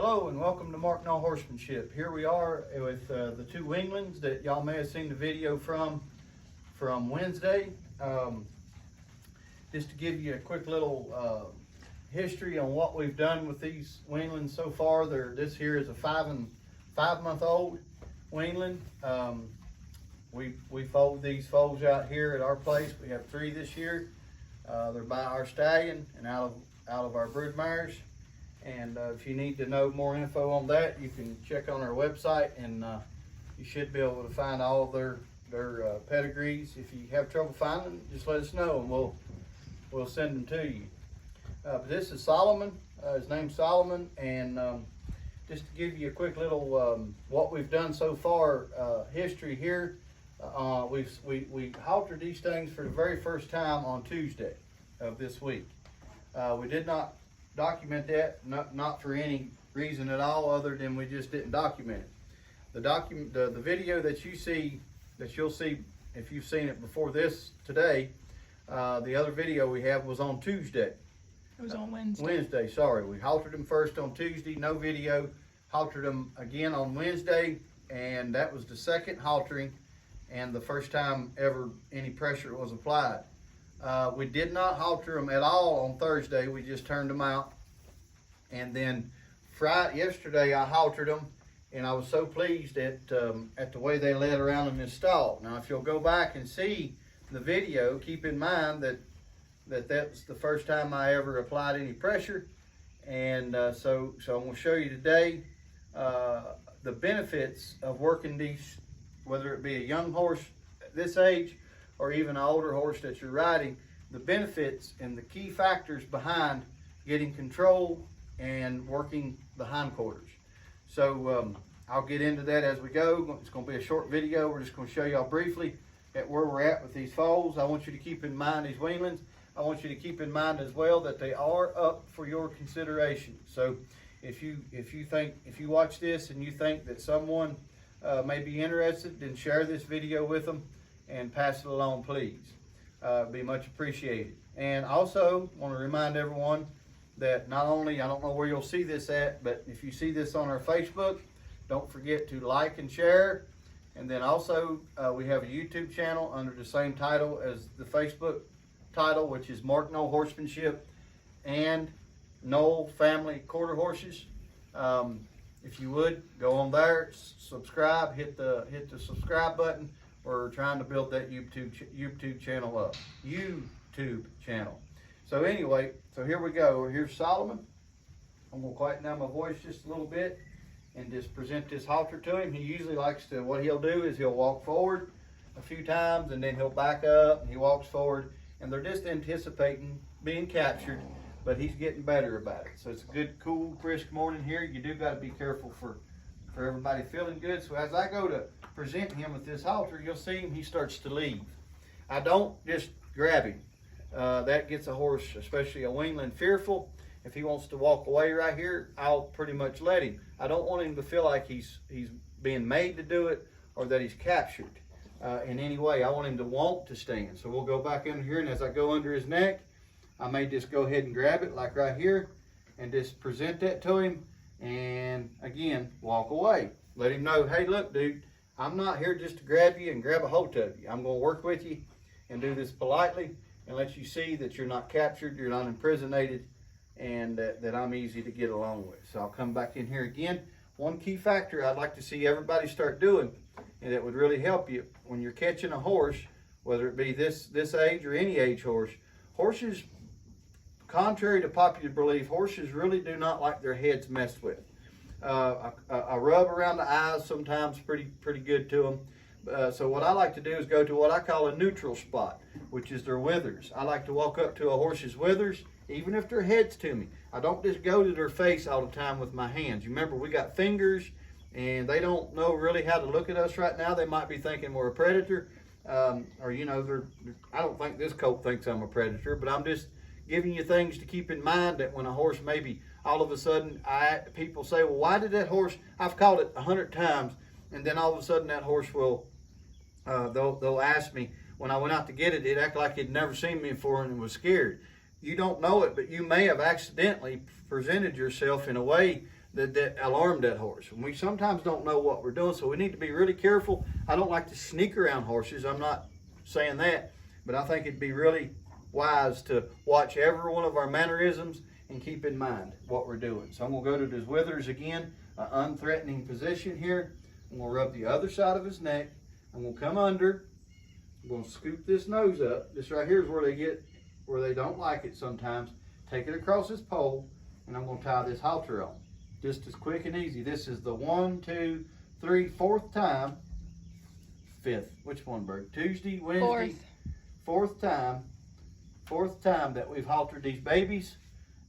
Hello and welcome to Mark No Horsemanship. Here we are with the two weanlings that y'all may have seen the video from Wednesday. Just to give you a quick little history on what we've done with these weanlings so far. This here is a 5-month-old weanling. We fold these foals out here at our place. We have 3 this year. They're by our stallion and out of our brood mares. And if you need to know more info on that, you can check on our website, and you should be able to find all of their pedigrees. If you have trouble finding them, just let us know and we'll send them to you. But this is Solomon. His name's Solomon, and just to give you a quick little what we've done so far, history here. We haltered these things for the very first time on Tuesday of this week. We did not document that, not for any reason at all other than we just didn't document it. The video that you'll see if you've seen it before this today, the other video we have was on Tuesday. It was on Wednesday. Wednesday, sorry. We haltered them first on Tuesday, no video. Haltered them again on Wednesday, and that was the second haltering and the first time ever any pressure was applied. We did not halter them at all on Thursday. We just turned them out. And then yesterday I haltered them, and I was so pleased at the way they led around in this stall. Now, if you'll go back and see the video, keep in mind that was the first time I ever applied any pressure. And so I'm going to show you today the benefits of working these, whether it be a young horse at this age or even an older horse that you're riding, the benefits and the key factors behind getting control and working the hindquarters. So I'll get into that as we go. It's going to be a short video. We're just going to show y'all briefly at where we're at with these foals. I want you to keep in mind these weanlings. I want you to keep in mind as well that they are up for your consideration. So if you watch this and you think that someone may be interested, then share this video with them and pass it along, please. It'd be much appreciated. And also want to remind everyone that not only, I don't know where you'll see this at, but if you see this on our Facebook, don't forget to like and share. And then also we have a YouTube channel under the same title as the Facebook title, which is Mark No Horsemanship and Knoll Family Quarter Horses. If you would, go on there, subscribe, hit the subscribe button. We're trying to build that YouTube channel up. YouTube channel. So anyway, so here we go. Here's Solomon. I'm going to quieten down my voice just a little bit and just present this halter to him. He usually likes to, what he'll do is he'll walk forward a few times and then he'll back up and he walks forward, and they're just anticipating being captured, but he's getting better about it. So it's a good, cool, brisk morning here. You do got to be careful for everybody feeling good. So as I go to present him with this halter, you'll see him, he starts to leave. I don't just grab him. That gets a horse, especially a weanling, fearful. If he wants to walk away right here, I'll pretty much let him. I don't want him to feel like he's being made to do it or that he's captured in any way. I want him to want to stand. So we'll go back in here, and as I go under his neck, I may just go ahead and grab it like right here and just present that to him, and again, walk away. Let him know, hey, look, dude, I'm not here just to grab you and grab a hold of you. I'm going to work with you and do this politely and let you see that you're not captured, you're not imprisonated, and that I'm easy to get along with. So I'll come back in here again. One key factor I'd like to see everybody start doing, and that would really help you when you're catching a horse, whether it be this age or any age horse. Horses, contrary to popular belief, horses really do not like their heads messed with. A rub around the eyes sometimes pretty good to them. So what I like to do is go to what I call a neutral spot, which is their withers. I like to walk up to a horse's withers, even if their head's to me. I don't just go to their face all the time with my hands. You remember, we got fingers, and they don't know really how to look at us right now. They might be thinking we're a predator, or you know, I don't think this colt thinks I'm a predator, but I'm just giving you things to keep in mind that when a horse maybe all of a sudden, people say, well, why did that horse, I've caught it 100 times, and then all of a sudden that horse will, they'll ask me, when I went out to get it, it acted like it'd never seen me before and was scared. You don't know it, but you may have accidentally presented yourself in a way that alarm that horse. And we sometimes don't know what we're doing, so we need to be really careful. I don't like to sneak around horses. I'm not saying that, but I think it'd be really wise to watch every one of our mannerisms and keep in mind what we're doing. So I'm gonna go to his withers again, an unthreatening position here. I'm gonna rub the other side of his neck. I'm gonna come under. I'm gonna scoop this nose up. This right here is where they don't like it sometimes. Take it across his pole, and I'm gonna tie this halter on. Just as quick and easy. This is the 1, 2, 3, 4th time. 5th. Which one, Bert? Tuesday, Wednesday. Fourth time that we've haltered these babies.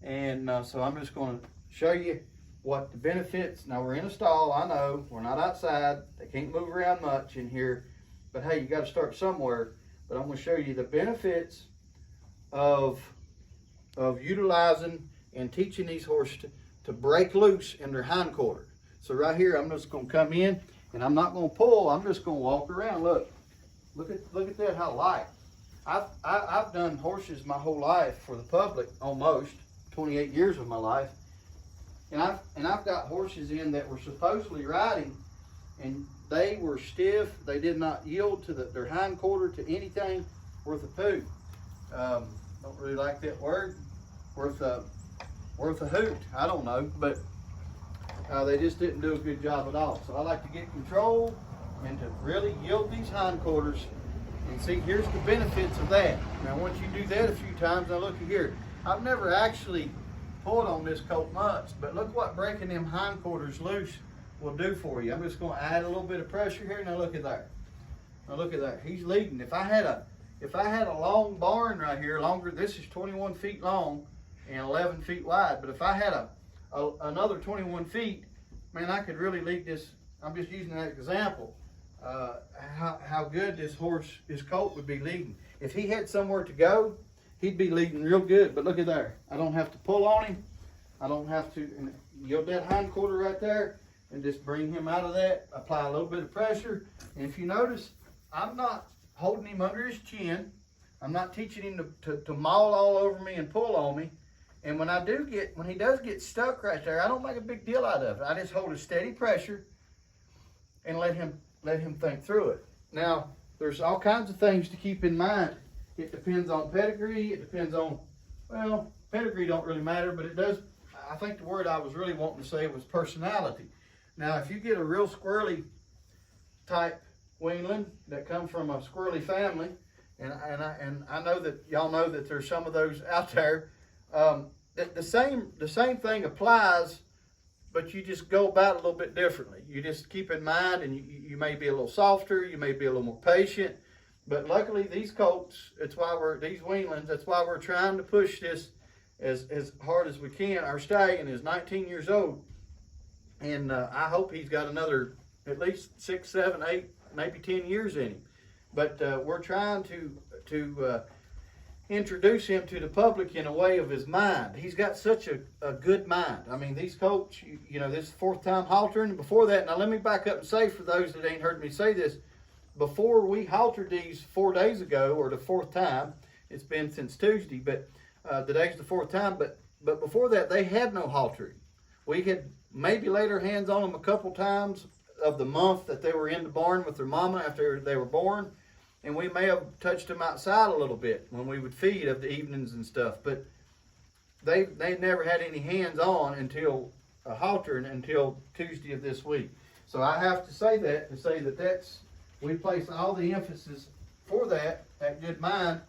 And so I'm just going to show you what the benefits. Now we're in a stall. I know we're not outside. They can't move around much in here. But hey, you got to start somewhere. But I'm going to show you the benefits of utilizing and teaching these horses to break loose in their hindquarter. So right here, I'm just going to come in, and I'm not going to pull. I'm just going to walk around. Look at that, how light. I've done horses my whole life for the public, almost 28 years of my life, and I've got horses in that were supposedly riding, and they were stiff. They did not yield to their hindquarter to anything worth a poo. Don't really like that word. Worth a hoot. I don't know, but they just didn't do a good job at all. So I like to get control and to really yield these hindquarters. And see, here's the benefits of that. Now, once you do that a few times, now look here. I've never actually pulled on this colt much, but look what breaking them hindquarters loose will do for you. I'm just going to add a little bit of pressure here. Now look at that. Now look at that. He's leading. If I had a long barn right here, longer, this is 21 feet long and 11 feet wide, but if I had another 21 feet, man, I could really lead this. I'm just using that example. How good this colt would be leading. If he had somewhere to go, he'd be leading real good. But look at there. I don't have to pull on him. I don't have to yield that hindquarter right there and just bring him out of that. Apply a little bit of pressure. And if you notice, I'm not holding him under his chin. I'm not teaching him to maul all over me and pull on me. And when he does get stuck right there, I don't make a big deal out of it. I just hold a steady pressure and let him think through it. Now, there's all kinds of things to keep in mind. It depends on pedigree. It depends on, well, pedigree don't really matter, but it does. I think the word I was really wanting to say was personality. Now, if you get a real squirrely type weanling that come from a squirrely family, and I know that y'all know that there's some of those out there. The same thing applies, but you just go about it a little bit differently. You just keep in mind, and you may be a little softer, you may be a little more patient. But luckily, these colts, these weanlings, that's why we're trying to push this as hard as we can. Our stallion is 19 years old, and I hope he's got another at least 6, 7, 8, maybe 10 years in him. But we're trying to introduce him to the public in a way of his mind. He's got such a good mind. I mean, these colts, you know, this is 4th time haltering. And before that, now let me back up and say, for those that ain't heard me say this, before we haltered these 4 days ago, or the 4th time, it's been since Tuesday, but today's the 4th time, but before that, they had no haltering. We had maybe laid our hands on them a couple times of the month that they were in the barn with their mama after they were born. And we may have touched them outside a little bit when we would feed of the evenings and stuff. But they never had any hands on until haltering until Tuesday of this week. So I have to say that we place all the emphasis for that good mind.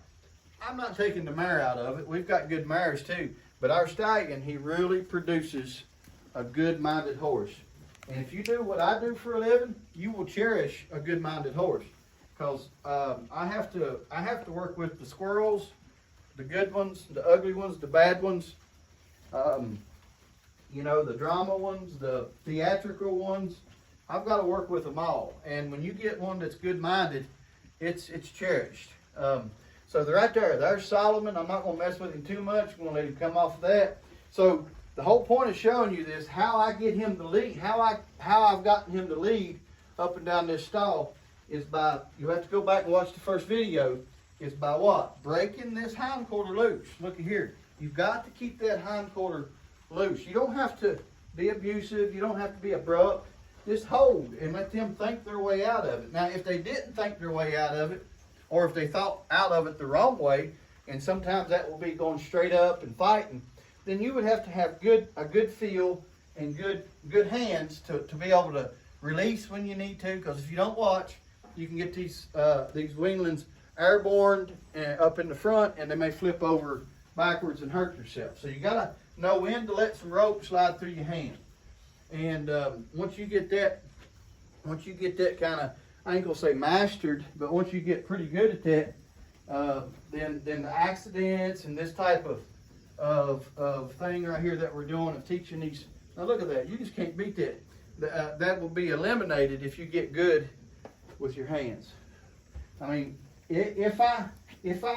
I'm not taking the mare out of it. We've got good mares too. But our stallion, he really produces a good-minded horse. And if you do what I do for a living, you will cherish a good-minded horse. Because I have to work with the squirrels, the good ones, the ugly ones, the bad ones, you know, the drama ones, the theatrical ones. I've got to work with them all. And when you get one that's good-minded, it's cherished. So they're right there. There's Solomon. I'm not going to mess with him too much. I'm going to let him come off of that. So the whole point of showing you this, how I get him to lead, how I've gotten him to lead up and down this stall, is by, you have to go back and watch the first video, is by what? Breaking this hindquarter loose. Look at here. You've got to keep that hindquarter loose. You don't have to be abusive. You don't have to be abrupt. Just hold and let them think their way out of it. Now, if they didn't think their way out of it, or if they thought out of it the wrong way, and sometimes that will be going straight up and fighting, then you would have to have a good feel and good hands to be able to release when you need to. Because if you don't watch, you can get these weanlings airborne up in the front, and they may flip over backwards and hurt yourself. So you gotta know when to let some rope slide through your hand. And once you get that kind of, I ain't gonna say mastered, but once you get pretty good at that, then the accidents and this type of thing right here that we're doing of teaching these. Now look at that. You just can't beat that. That will be eliminated if you get good with your hands. I mean, if I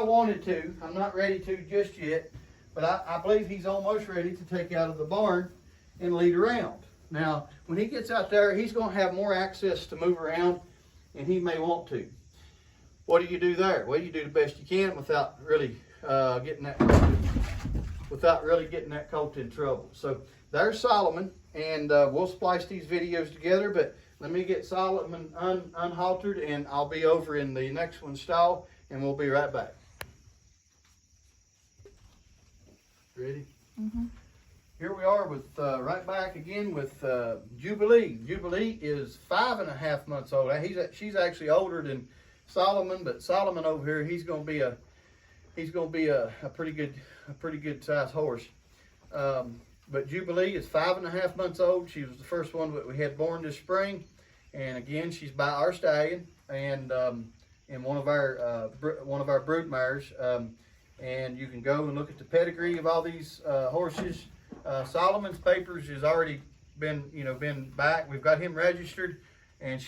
wanted to, I'm not ready to just yet, but I believe he's almost ready to take out of the barn and lead around. Now, when he gets out there, he's going to have more access to move around, and he may want to. What do you do there? Well, you do the best you can without really getting that colt in trouble. So there's Solomon, and we'll splice these videos together. But let me get Solomon unhaltered, and I'll be over in the next one stall, and we'll be right back. Ready? Mm-hmm. Here we are with right back again with Jubilee. Jubilee is 5.5 months old. She's actually older than Solomon, but Solomon over here, he's going to be a pretty good size horse. But Jubilee is 5.5 months old. She was the first one that we had born this spring, and again, she's by our stallion and one of our brood mares. And you can go and look at the pedigree of all these horses. Solomon's papers has already been back. We've got him registered, and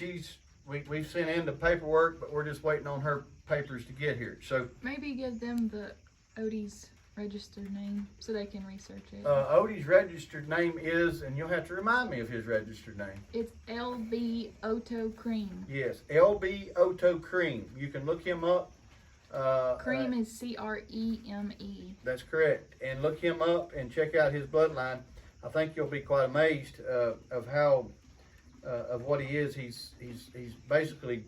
we've sent in the paperwork, but we're just waiting on her papers to get here. So maybe give them the Odie's registered name so they can research it. Odie's registered name is, and you'll have to remind me of his registered name. It's LB Otto Cream. Yes, LB Otto Cream. You can look him up. Cream is C-R-E-M-E. That's correct. And look him up and check out his bloodline. I think you'll be quite amazed of how of what he is. He's basically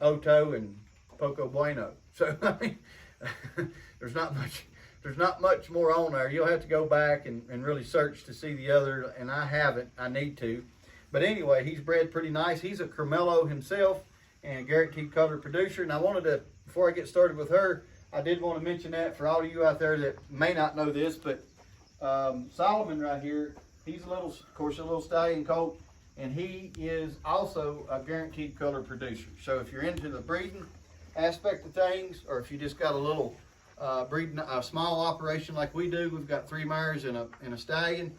Otto and Poco Bueno. So I mean, there's not much more on there. You'll have to go back and really search to see the other, and I haven't. I need to. But anyway, he's bred pretty nice. He's a Carmelo himself and guaranteed color producer. And I wanted to, before I get started with her, I did want to mention that for all of you out there that may not know this, but Solomon right here, he's of course a little stallion colt, and he is also a guaranteed color producer. So if you're into the breeding aspect of things, or if you just got a little breeding, a small operation like we do, we've got 3 mares and a stallion,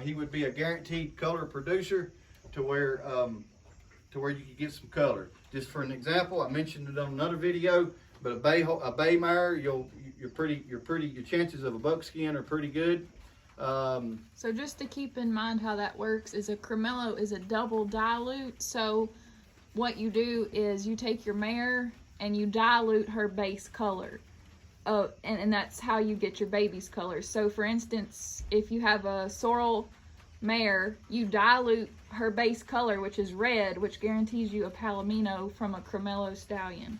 he would be a guaranteed color producer to where you can get some color. Just for an example, I mentioned it on another video, but a bay mare, your chances of a buckskin are pretty good. So just to keep in mind how that works is a Carmelo is a double dilute. So what you do is you take your mare and you dilute her base color. And that's how you get your baby's color. So for instance, if you have a sorrel mare, you dilute her base color, which is red, which guarantees you a Palomino from a Carmelo stallion.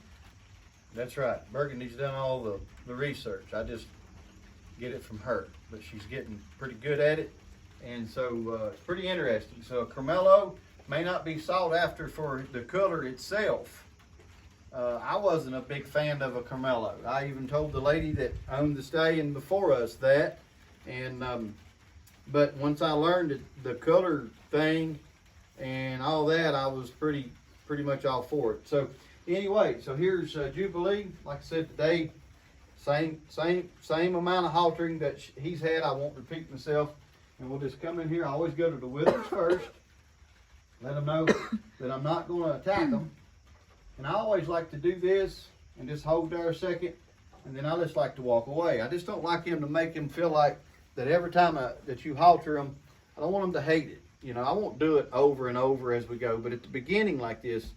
That's right. Burgundy's done all the research. I just get it from her, but she's getting pretty good at it, and so it's pretty interesting. So a Carmelo may not be sought after for the color itself. I wasn't a big fan of a Carmelo. I even told the lady that owned the stallion before us that, and but once I learned the color thing and all that, I was pretty much all for it. So anyway, so here's Jubilee. Like I said today, same amount of haltering that he's had. I won't repeat myself, and we'll just come in here. I always go to the withers first, let them know that I'm not going to attack them. And I always like to do this and just hold there a second, and then I just like to walk away. I just don't like him to make him feel like that every time that you halter them, I don't want them to hate it. You know, I won't do it over and over as we go, but at the beginning like this,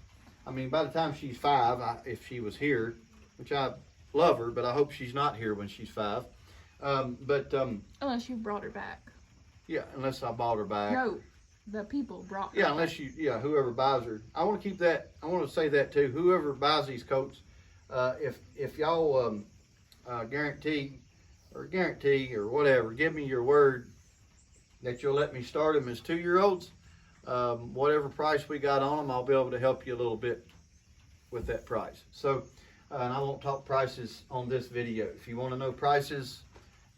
I mean, by the time she's 5, if she was here, which I love her, but I hope she's not here when she's 5. Unless you brought her back. Yeah, unless I bought her back. No, the people brought her Yeah, back. unless you, yeah, whoever buys her. I want to keep that. I want to say that too. Whoever buys these coats, if y'all guarantee or whatever, give me your word that you'll let me start them as 2-year-olds. Whatever price we got on them, I'll be able to help you a little bit with that price. So, and I won't talk prices on this video. If you want to know prices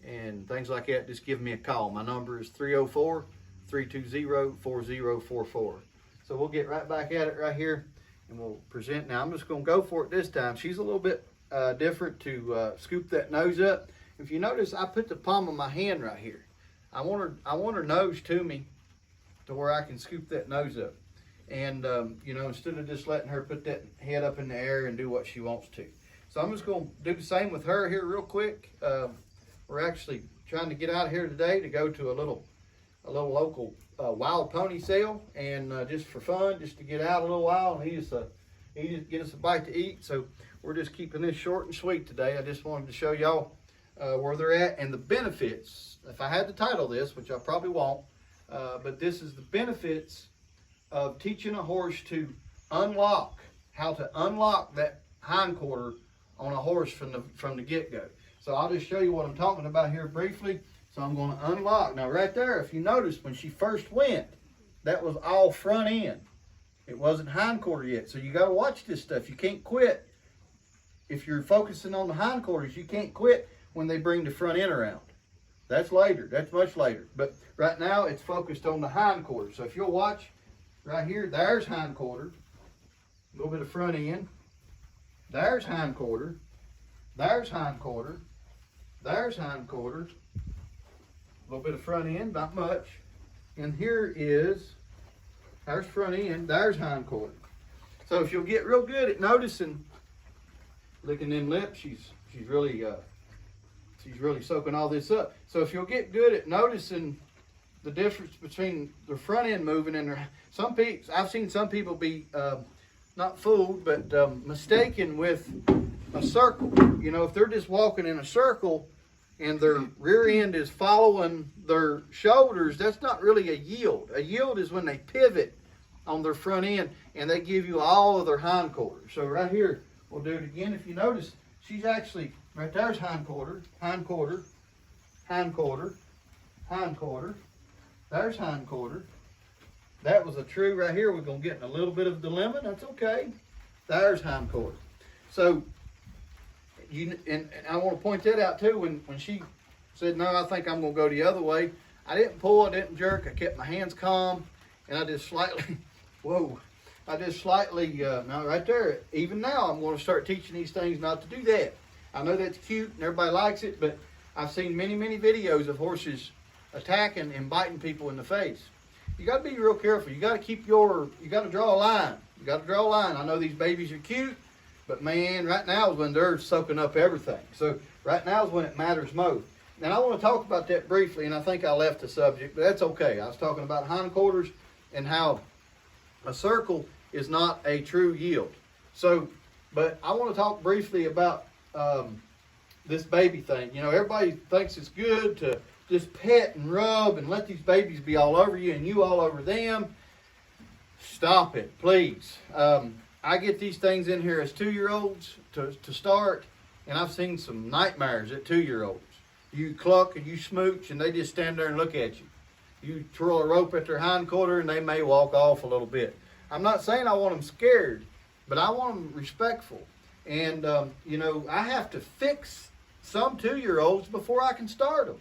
and things like that, just give me a call. My number is 304-320-4044. So we'll get right back at it right here, and we'll present. Now I'm just going to go for it this time. She's a little bit different to scoop that nose up. If you notice, I put the palm of my hand right here. I want her nose to me to where I can scoop that nose up. And, you know, instead of just letting her put that head up in the air and do what she wants to. So I'm just going to do the same with her here real quick. We're actually trying to get out of here today to go to a little local wild pony sale, and just for fun, just to get out a little while and get us a bite to eat. So we're just keeping this short and sweet today. I just wanted to show y'all where they're at and the benefits. If I had to title this, which I probably won't, but this is the benefits of teaching a horse to unlock, how to unlock that hindquarter on a horse from the get-go. So I'll just show you what I'm talking about here briefly. So I'm going to unlock. Now right there, if you notice, when she first went, that was all front end. It wasn't hindquarter yet. So you got to watch this stuff. You can't quit. If you're focusing on the hindquarters, you can't quit when they bring the front end around. That's later. That's much later. But right now, it's focused on the hindquarter. So if you'll watch right here, there's hindquarter. A little bit of front end. There's hindquarter. There's hindquarter. There's hindquarter. A little bit of front end, not much. And here is, there's front end, there's hindquarter. So if you'll get real good at noticing, licking them lips, she's really soaking all this up. So if you'll get good at noticing the difference between the front end moving and I've seen some people be not fooled, but mistaken with a circle. You know, if they're just walking in a circle and their rear end is following their shoulders, that's not really a yield. A yield is when they pivot on their front end and they give you all of their hindquarters. So right here, we'll do it again. If you notice, she's actually, right there's hindquarter, hindquarter, hindquarter, hindquarter. There's hindquarter. That was a true right here. We're going to get in a little bit of dilemma. That's okay. There's hindquarter. So, and I want to point that out too. When she said, no, I think I'm going to go the other way, I didn't pull, I didn't jerk. I kept my hands calm, and I just slightly, now right there, even now, I'm going to start teaching these things not to do that. I know that's cute and everybody likes it, but I've seen many, many videos of horses attacking and biting people in the face. You got to be real careful. You got to keep you got to draw a line. You got to draw a line. I know these babies are cute, but man, right now is when they're soaking up everything. So right now is when it matters most. And I want to talk about that briefly, and I think I left the subject, but that's okay. I was talking about hindquarters and how a circle is not a true yield. So, but I want to talk briefly about this baby thing. You know, everybody thinks it's good to just pet and rub and let these babies be all over you and you all over them. Stop it, please. I get these things in here as 2-year-olds to start, and I've seen some nightmares at 2-year-olds. You cluck and you smooch, and they just stand there and look at you. You twirl a rope at their hindquarter, and they may walk off a little bit. I'm not saying I want them scared, but I want them respectful. And, you know, I have to fix some 2-year-olds before I can start them.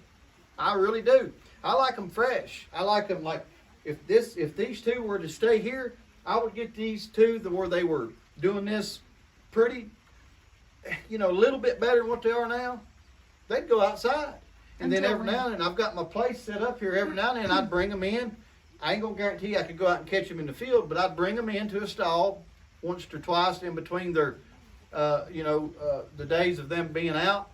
I really do. I like them fresh. I like them like, if these two were to stay here, I would get these two where they were doing this pretty, you know, a little bit better than what they are now. They'd go outside. And then every now and then, I've got my place set up here. Every now and then, I'd bring them in. I ain't going to guarantee I could go out and catch them in the field, but I'd bring them into a stall once or twice in between their, the days of them being out,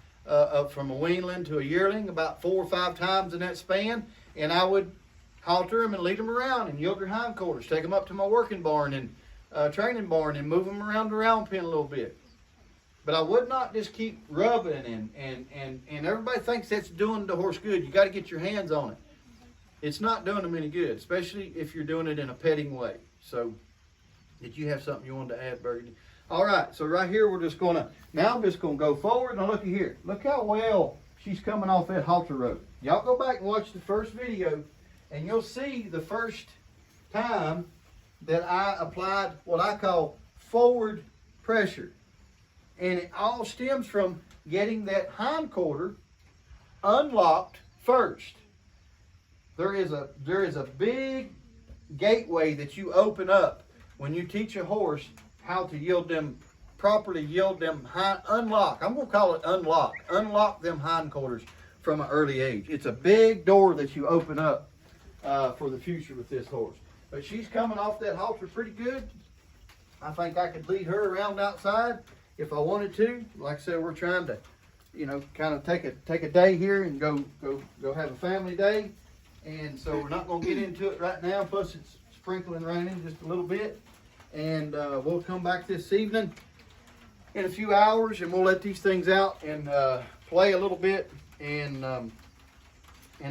from a weanling to a yearling, about 4 or 5 times in that span. And I would halter them and lead them around and yield their hindquarters, take them up to my working barn and training barn and move them around the round pen a little bit. But I would not just keep rubbing and everybody thinks that's doing the horse good. You got to get your hands on it. it's not doing them any good, especially if you're doing it in a petting way. So, did you have something you wanted to add, Burgundy? All right, so right here, we're just gonna, now I'm just gonna go forward. Now looky here. Look how well she's coming off that halter rope. Y'all go back and watch the first video, and you'll see the first time that I applied what I call forward pressure. And it all stems from getting that hindquarter unlocked first. There is a big gateway that you open up when you teach a horse how to yield them, properly yield them, unlock. I'm going to call it unlock. Unlock them hindquarters from an early age. It's a big door that you open up for the future with this horse. But she's coming off that halter pretty good. I think I could lead her around outside if I wanted to. Like I said, we're trying to, you know, kind of take a day here and go have a family day. And so we're not going to get into it right now. Plus it's sprinkling raining just a little bit. And we'll come back this evening in a few hours, and we'll let these things out and play a little bit and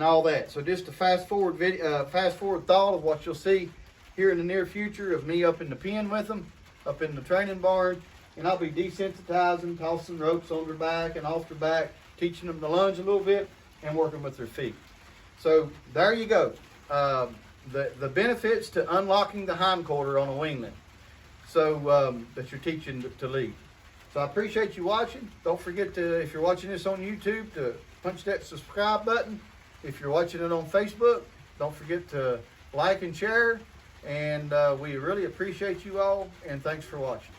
all that. So just a fast forward thought of what you'll see here in the near future of me up in the pen with them, up in the training barn, and I'll be desensitizing, tossing ropes on their back and off their back, teaching them to lunge a little bit and working with their feet. So there you go. The benefits to unlocking the hindquarter on a weanling. So that you're teaching to lead. So I appreciate you watching. Don't forget to, if you're watching this on YouTube, to punch that subscribe button. If you're watching it on Facebook, don't forget to like and share. And we really appreciate you all, and thanks for watching.